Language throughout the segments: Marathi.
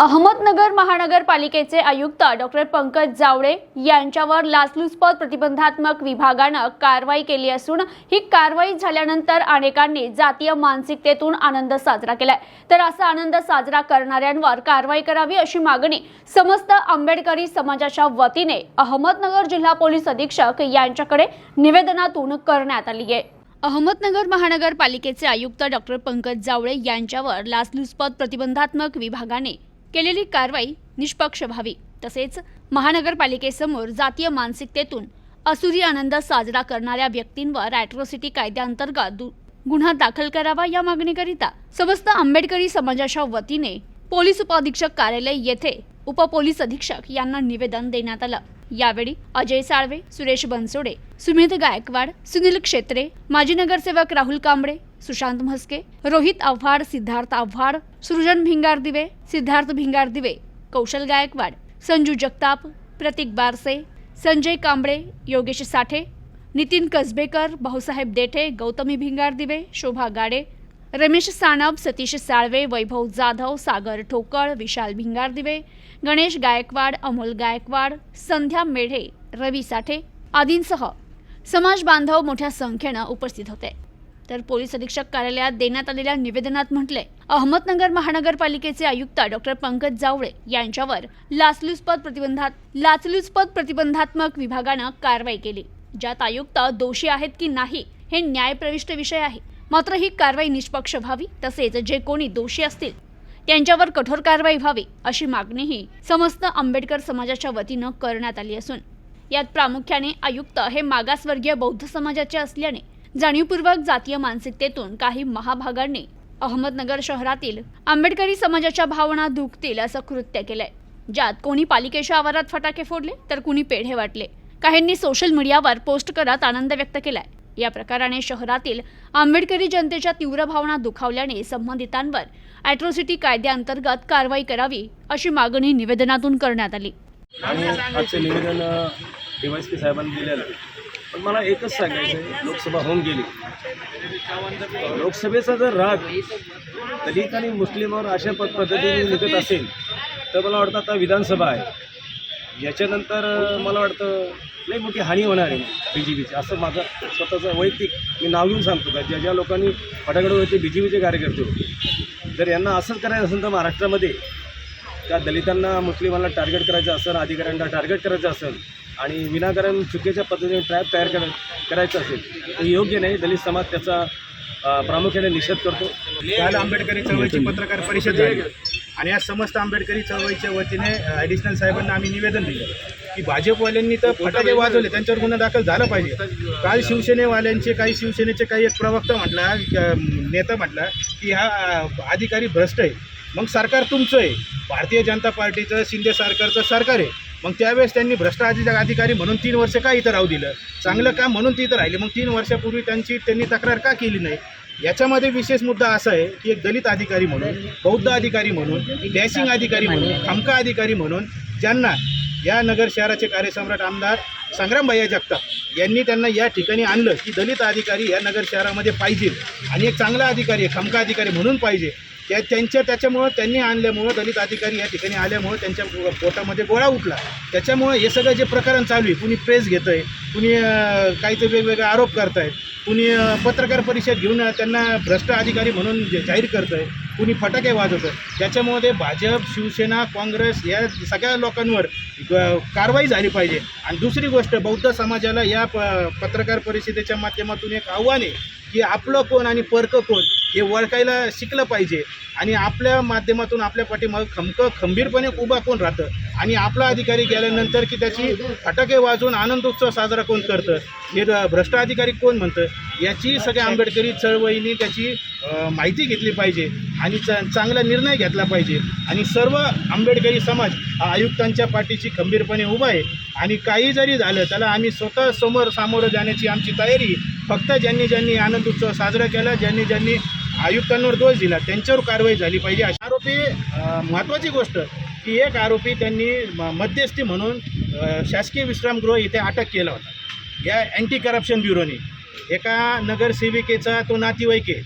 अहमदनगर महानगरपालिकेचे आयुक्त डॉक्टर पंकज जावळे यांच्यावर लाचलुचपत प्रतिबंधात्मक विभागाने कारवाई केली असून ही कारवाई झाल्यानंतर अनेकांनी जातीय मानसिकतेतून आनंद साजरा केलाय। तर असा आनंद साजरा करणाऱ्यांवर कारवाई करावी अशी मागणी समस्त आंबेडकरी समाजाच्या वतीने अहमदनगर जिल्हा पोलीस अधीक्षक यांच्याकडे निवेदनातून करण्यात आली आहे। अहमदनगर महानगरपालिकेचे आयुक्त डॉक्टर पंकज जावळे यांच्यावर लाचलुचपत प्रतिबंधात्मक विभागाने केलेली कारवाई निष्पक्ष व्हावी, तसेच महानगरपालिकेसमोर जातीय मानसिकतेतून असुरी आनंद साजरा करणाऱ्या व्यक्तींवर अॅट्रॉसिटी कायद्याअंतर्गत गुन्हा दाखल करावा या मागणीकरिता समस्त आंबेडकरी समाजाच्या वतीने पोलीस उपअधीक्षक कार्यालय येथे उपपोलीस अधीक्षक यांना निवेदन देण्यात आलं। यावेळी अजय साळवे, सुरेश बनसोडे, सुमित गायकवाड, सुनील क्षेत्रे, माजी नगरसेवक राहुल कांबळे, सुशांत म्हस्के, रोहित आव्हाड, सिद्धार्थ आव्हाड, सृजन भिंगारदिवे, सिद्धार्थ भिंगारदिवे, कौशल गायकवाड, संजू जगताप, प्रतीक बारसे, संजय कांबळे, योगेश साठे, नितीन कसबेकर, भाऊसाहेब देठे, गौतमी भिंगारदिवे, शोभा गाडे, रमेश सानप, सतीश साळवे, वैभव जाधव, सागर ठोकळ, विशाल भिंगारदिवे, गणेश गायकवाड, अमोल गायकवाड, संध्या मेढे, रवी साठे आदींसह समाज बांधव मोठ्या संख्येने उपस्थित होते। तर पोलीस अधीक्षक कार्यालयात देण्यात आलेल्या निवेदनात म्हटले, अहमदनगर महानगरपालिकेचे आयुक्त डॉक्टर पंकज जावळे यांच्यावर लाचलुचपत प्रतिबंधात्मक विभागाने कारवाई केली, ज्यात आयुक्त दोषी आहेत की नाही हे न्यायप्रविष्ट विषय आहे। मात्र ही कारवाई निष्पक्ष व्हावी, तसेच जे कोणी दोषी असतील त्यांच्यावर कठोर कारवाई व्हावी अशी मागणीही समस्त आंबेडकर समाजाच्या वतीने करण्यात आली असून यात प्रामुख्याने आयुक्त हे मागासवर्गीय बौद्ध समाजाचे असल्याने जाणीवपूर्वक जातीय मानसिकतेतून काही महाभागांनी अहमदनगर शहरातील आंबेडकरी समाजाच्या भावना दुखतील असं कृत्य केलंय, ज्यात कोणी पालिकेच्या आवारात फटाके फोडले तर कुणी पेढे वाटले, काहींनी सोशल मीडियावर पोस्ट करत आनंद व्यक्त केलाय। या प्रकाराने शहरातील आंबेडकरी जनतेच्या तीव्र भावना दुखावल्याने संबंधितांवर अॅट्रॉसिटी कायद्याअंतर्गत कारवाई करावी अशी मागणी निवेदनातून करण्यात आली। आजचे निवेदन डीवायएसपी साहेबांनी दिलेलं आहे, पण मला एकच सांगायचं आहे, लोकसभा होऊन गेली, लोकसभेचा जर राग दलित आणि मुस्लिमवर अशा पद्धतीने निघत असेल तर मला वाटतं आता विधानसभा आहे, याच्यानंतर मला वाटतं लई मोठी हानी होणार आहे BJPची, असं माझं स्वतःचं वैयक्तिक मी नाव घेऊन सांगतो का ज्या लोकांनी फटाकडे होते BJPचे कार्यकर्ते होते, जर यांना असंच करायचं असेल तर महाराष्ट्रामध्ये त्या दलितांना मुस्लिमांना टार्गेट करायचं असेल, अधिकाऱ्यांना टार्गेट करायचं असेल आणि विनाकारण चुकीच्या पद्धतीने ट्रॅप तयार करायचं असेल तर योग्य नाही। दलित समाज त्याचा प्रामुख्याने निषेध करतो। काल आंबेडकरी चळवळीची पत्रकार परिषद झाली आणि या समस्त आंबेडकरी चळवळीच्या वतीने ॲडिशनल साहेबांना आम्ही निवेदन दिलं की भाजपवाल्यांनी तर फटाके वाजवले, त्यांच्यावर गुन्हा दाखल झाला पाहिजे। काल शिवसेनेवाल्यांचे शिवसेनेचे काही एक प्रवक्ता म्हटला, नेता म्हटला की हा अधिकारी भ्रष्ट आहे। मग सरकार तुमचं आहे, भारतीय जनता पार्टीचं, शिंदे सरकारचं सरकार आहे, मग त्यावेळेस त्यांनी भ्रष्ट अधिकारी म्हणून 3 वर्ष का इथं राहू दिलं? चांगलं काम म्हणून ती इथं राहिले, मग 3 वर्षापूर्वी त्यांनी तक्रार का केली नाही? याच्यामध्ये विशेष मुद्दा असा आहे की एक दलित अधिकारी म्हणून, बौद्ध अधिकारी म्हणून, डॅशिंग अधिकारी म्हणून, खामका अधिकारी म्हणून ज्यांना या नगर शहराचे कार्यसम्राट आमदार संग्राम भैया जगताप यांनी त्यांना या ठिकाणी आणलं की दलित अधिकारी या नगर शहरामध्ये पाहिजे आणि एक चांगला अधिकारी, खामका अधिकारी म्हणून पाहिजे, त्याच्यामुळं त्यांनी आणल्यामुळं दलित अधिकारी या ठिकाणी आल्यामुळं त्यांच्या पोटामध्ये गोळा उठला। त्याच्यामुळं हे सगळं जे प्रकरण चालू आहे, कुणी प्रेस घेतं आहे, कुणी काहीतरी वेगवेगळे आरोप करत आहेत, कुणी पत्रकार परिषद घेऊन त्यांना भ्रष्ट अधिकारी म्हणून जाहीर करतं आहे, कुणी फटाके वाजवतं, त्याच्यामुळे भाजप, शिवसेना, काँग्रेस या सगळ्या लोकांवर कारवाई झाली पाहिजे। आणि दुसरी गोष्ट, बौद्ध समाजाला या पत्रकार परिषदेच्या माध्यमातून एक आव्हान आहे की आपलं कोण आणि परकं कोण हे ओळखायला शिकलं पाहिजे आणि आपल्या माध्यमातून आपल्या पाठीमागं खंबीरपणे उभा कोण राहतं आणि आपला अधिकारी गेल्यानंतर की त्याची फटाके वाजवून आनंदोत्सव साजरा कोण करतं, हे भ्रष्ट अधिकारी कोण म्हणतं, याची सगळ्या आंबेडकरी चळवळीने त्याची माहिती घेतली पाहिजे आणि चांगला निर्णय घेतला पाहिजे। आणि सर्व आंबेडकरी समाज हा आयुक्तांच्या पाठीशी खंबीरपणे उभा आहे आणि काही जरी झालं त्याला आम्ही स्वतः सामोरं जाण्याची आमची तयारी। फक्त ज्यांनी आनंदोत्सव साजरा केला, ज्यांनी आयुक्तांवर दोष दिला त्यांच्यावर कारवाई झाली पाहिजे। आरोपी महत्त्वाची गोष्ट की एक आरोपी त्यांनी मध्यस्थी म्हणून शासकीय विश्रामगृह इथे अटक केला होता या अँटी करप्शन ब्युरोने। एका नगरसेविकेचा तो नातेवाईक आहे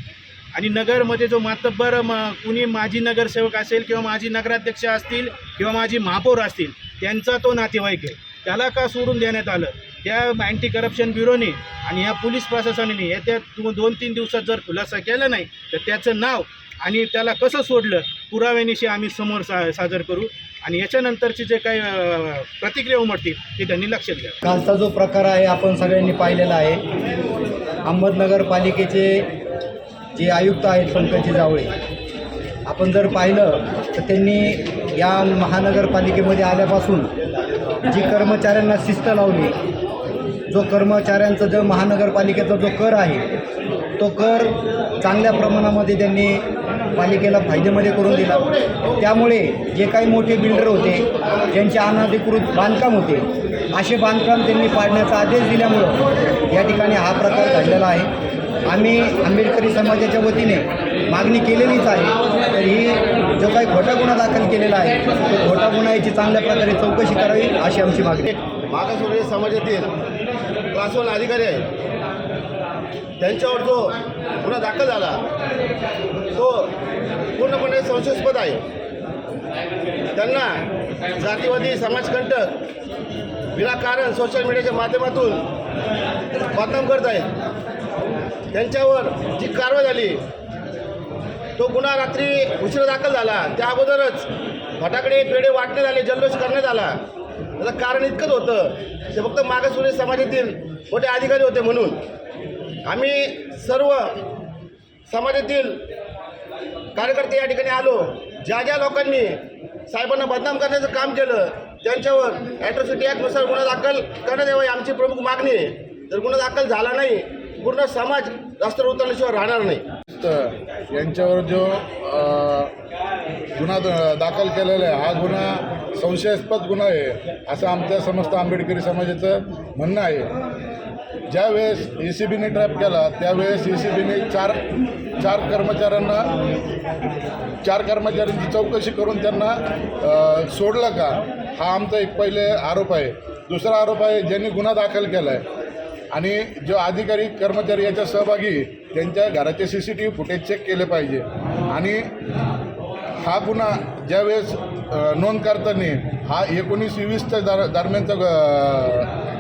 आणि नगरमध्ये जो मातब्बर कुणी माजी नगरसेवक असेल किंवा माजी नगराध्यक्ष असतील किंवा माजी महापौर असतील त्यांचा तो नातेवाईक आहे, त्याला का सोडून देण्यात आलं? त्या अँटी करप्शन ब्युरोने आणि या पोलीस प्रशासनाने येत्या 2-3 दिवसात जर खुलासा केला नाही तर त्याचं नाव आणि त्याला कसं सोडलं पुराव्यानिशी आम्ही समोर सादर करू आणि याच्यानंतरचे जे काही प्रतिक्रिया उमटतील ते त्यांनी लक्षात घ्या. कालचा जो प्रकार आहे आपण सगळ्यांनी पाहिलेला आहे. अहमदनगरपालिकेचे जे आयुक्त आहेत पंकज जावळे, आपण जर पाहिलं तर त्यांनी या महानगरपालिकेमध्ये आल्यापासून जी कर्मचाऱ्यांना शिस्त लावली, जो कर्मचाऱ्यांचा जो महानगरपालिकेचा जो कर आहे तो कर चांगल्या प्रमाणामध्ये त्यांनी पालिकेला फायदेमध्ये करून दिला. त्यामुळे जे काही मोठे बिल्डर होते ज्यांचे अनधिकृत बांधकाम होते असे बांधकाम त्यांनी पाडण्याचा आदेश दिल्यामुळं या ठिकाणी हा प्रकार घडलेला आहे. आम्ही आंबेडकरी समाजाच्या वतीने मागणी केलेलीच आहे. तर ही जो काही खोटा गुन्हा दाखल केलेला आहे तो खोटा गुन्हा याची चांगल्या प्रकारे चौकशी करावी अशी आमची मागणी. मागासवर्गीय समाजातील क्लास 1 अधिकारी आहेत त्यांच्यावर जो गुन्हा दाखल झाला तो पूर्णपणे संशयास्पद आहे. त्यांना जातीवादी समाजकंटक विनाकारण सोशल मीडियाच्या माध्यमातून बदनाम करत आहेत. त्यांच्यावर जी कारवाई झाली तो गुन्हा रात्री उशिरा दाखल झाला, त्या अगोदरच फटाकडे पेढे वाटण्यात आले, जल्लोष करण्यात आला. त्याचं कारण इतकंच होतं ते फक्त मागासवर्गीय समाजातील मोठे अधिकारी होते म्हणून. आम्ही सर्व समाजातील कार्यकर्ते या ठिकाणी आलो. ज्या ज्या लोकांनी साहेबांना बदनाम करण्याचं काम केलं त्यांच्यावर ॲट्रॉसिटी ॲक्टनुसार गुन्हा दाखल करण्यात यावा ही आमची प्रमुख मागणी आहे. जर गुन्हा दाखल झाला नाही पूर्ण समाज रस्त्यावर उतरल्याशिवाय राहणार नाही. तर यांच्यावर जो गुन्हा दाखल केलेला आहे हा गुन्हा संशयास्पद गुन्हा आहे असं आमच्या समस्त आंबेडकरी समाजाचं म्हणणं आहे. ज्यावेळेस ECBने ट्रॅप केला त्यावेळेस ECBने चार कर्मचाऱ्यांची चौकशी करून त्यांना सोडलं का, हा आमचा एक पहिले आरोप आहे. दुसरा आरोप आहे ज्यांनी गुन्हा दाखल केला आहे आणि जो अधिकारी कर्मचारी याच्या सहभागी त्यांच्या घराचे CCTV फुटेज चेक केले पाहिजे. आणि हा गुन्हा ज्यावेळेस नोंद करताना हा 19-20च्या दरम्यानचा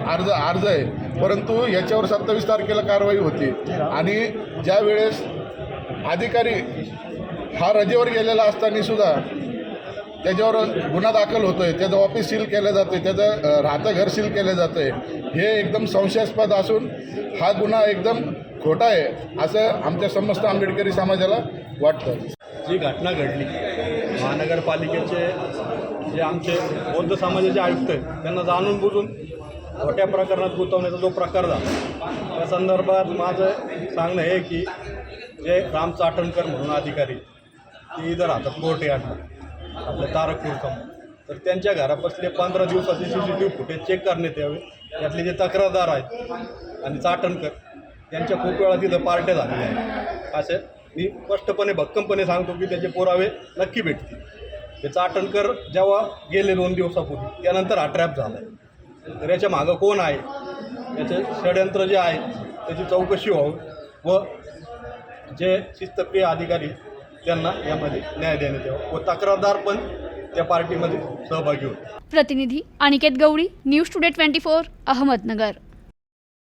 अर्ज आहे, परंतु याच्यावर 27 तारखेला कारवाई होती. आणि ज्यावेळेस अधिकारी हा रजेवर गेलेला असताना सुद्धा त्याच्यावर गुन्हा दाखल होतो आहे, त्याचं ऑफिस सील केलं जातं आहे, त्याचं राहतं घर सील केलं जातं आहे, हे एकदम संशयास्पद असून हा गुन्हा एकदम खोटा आहे असं आमच्या समस्त आंबेडकरी समाजाला वाटतं. जी घटना घडली महानगरपालिकेचे जे आमचे बौद्ध समाजाचे आयुक्त आहेत त्यांना जाणून बुजून खोट्या प्रकरणात गुंतवण्याचा जो प्रकार झाला त्या संदर्भात माझं सांगणं हे की जे राम चाटणकर म्हणून अधिकारी ते इथं राहतात कोर्टे आणलं आपल्या तारकपूरसमोर, तर त्यांच्या घरापासले 15 दिवसाचे CCTV फुटेज चेक करण्यात यावे. यातले जे तक्रारदार आहेत आणि चाटणकर त्यांच्या खूप वेळा तिथं पार्ट्या झालेल्या आहेत. असे मी स्पष्टपणे भक्कमपणे सांगतो की त्याचे पुरावे नक्की भेटतील. ते चाटणकर जेव्हा गेले 2 दिवसापूर्वी त्यानंतर हा ट्रॅप झाला आहे. तर याच्या मागं कोण आहे, याचे षडयंत्र जे आहे त्याची चौकशी व्हावी व जे शिस्तप्रिय अधिकारी त्यांना यामध्ये न्याय देण्यात यावा व तक्रारदार पण त्या पार्टीमध्ये सहभागी होते. प्रतिनिधी अनिकेत गवळी, न्यूज टुडे 24, अहमदनगर.